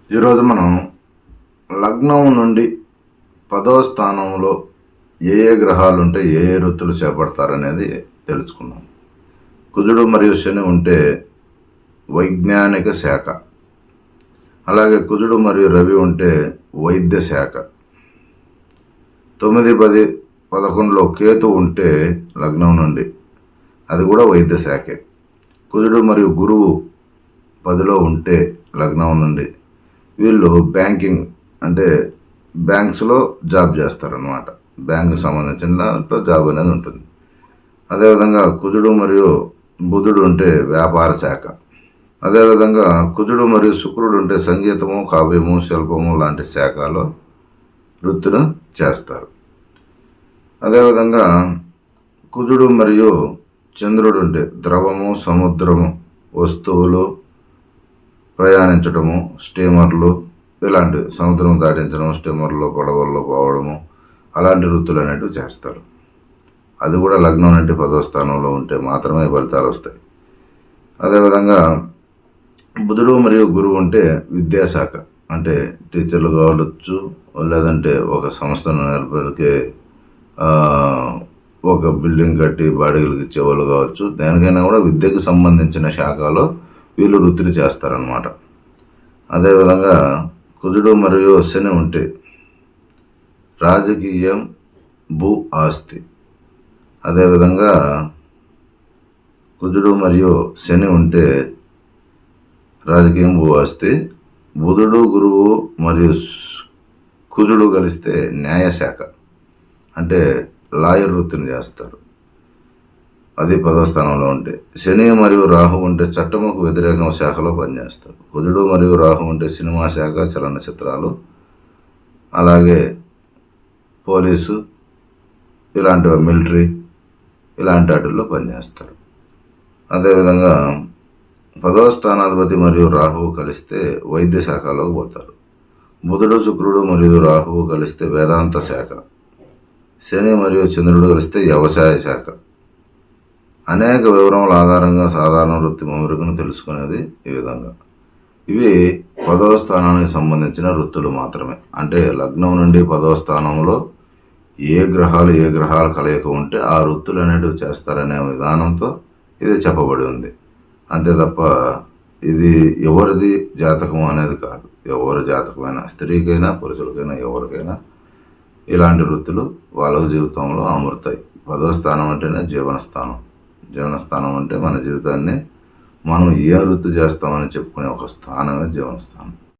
ఈరోజు మనం లగ్నం నుండి 10వ స్థానంలో ఏ ఏ గ్రహాలు ఉంటే ఏ ఏ వృత్తులు చేపడతారనేది తెలుసుకుందాం. కుజుడు మరియు శని ఉంటే వైజ్ఞానిక శాఖ, అలాగే కుజుడు మరియు రవి ఉంటే వైద్య శాఖ, 9, 10, 11లో కేతు ఉంటే లగ్నం నుండి అది కూడా వైద్య శాఖే. కుజుడు మరియు గురువు 10లో ఉంటే లగ్నం నుండి వీళ్ళు బ్యాంకింగ్ అంటే బ్యాంక్స్లో జాబ్ చేస్తారనమాట. బ్యాంకు సంబంధించిన దాంట్లో జాబ్ అనేది ఉంటుంది. అదేవిధంగా కుజుడు మరియు బుధుడు ఉంటే వ్యాపార శాఖ. అదేవిధంగా కుజుడు మరియు శుక్రుడు ఉంటే సంగీతము, కావ్యము, శిల్పము లాంటి శాఖలో వృత్తులు చేస్తారు. అదేవిధంగా కుజుడు మరియు చంద్రుడు ఉంటే ద్రవము, సముద్రము, వస్తువులు ప్రయాణించడము, స్టీమర్లు ఇలాంటి సముద్రం దాటించడం, స్టీమర్లో పడవల్లో పోవడము అలాంటి వృత్తులు అనేటివి చేస్తారు. అది కూడా లగ్నం నుండి 10వ స్థానంలో ఉంటే మాత్రమే ఫలితాలు వస్తాయి. అదేవిధంగా బుధుడు మరియు గురువు ఉంటే విద్యాశాఖ, అంటే టీచర్లు కావచ్చు, లేదంటే ఒక సంస్థను నెలకొల్పే ఒక బిల్డింగ్ కట్టి బాడీలకు ఇచ్చేవాళ్ళు కావచ్చు. దేనికైనా కూడా విద్యకు సంబంధించిన శాఖలో వీళ్ళు వృత్తిని చేస్తారనమాట. అదేవిధంగా కుజుడు మరియు శని ఉంటే రాజకీయం, భూ ఆస్తి. అదేవిధంగా కుజుడు మరియు శని ఉంటే రాజకీయం, భూ ఆస్తి. బుధుడు, గురువు మరియు కుజుడు కలిస్తే న్యాయశాఖ, అంటే లాయర్ వృత్తిని చేస్తారు. అది 10వ స్థానంలో ఉంటే. శని మరియు రాహు ఉంటే చట్టముకు వ్యతిరేక శాఖలో పనిచేస్తారు. కుజుడు మరియు రాహు ఉంటే సినిమా శాఖ, చలనచిత్రాలు, అలాగే పోలీసు ఇలాంటివి, మిలిటరీ ఇలాంటి వాటిల్లో పనిచేస్తారు. అదేవిధంగా 10వ స్థానాధిపతి మరియు రాహువు కలిస్తే వైద్య శాఖలోకి పోతారు. బుధుడు, శుక్రుడు మరియు రాహువు కలిస్తే వేదాంత శాఖ. శని మరియు చంద్రుడు కలిస్తే వ్యవసాయ శాఖ. అనేక వివరముల ఆధారంగా సాధారణ వృత్తి మెరుగును తెలుసుకునేది ఈ విధంగా. ఇవి 10వ స్థానానికి సంబంధించిన వృత్తులు మాత్రమే. అంటే లగ్నం నుండి 10వ స్థానంలో ఏ గ్రహాల కలయిక ఉంటే ఆ వృత్తులు అనేటివి చేస్తారనే విధానంతో ఇది చెప్పబడి ఉంది. అంతే తప్ప ఇది ఎవరిది జాతకం అనేది కాదు. ఎవరి జాతకమైనా, స్త్రీకైనా పురుషులకైనా ఎవరికైనా ఇలాంటి వృత్తులు వాళ్ళ జీవితంలో అమరుతాయి. 10వ స్థానం అంటేనే జీవనస్థానం. జీవనస్థానం అంటే మన జీవితాన్ని మనం ఏ వృత్తి చేస్తామని చెప్పుకునే ఒక స్థానమే జీవనస్థానం.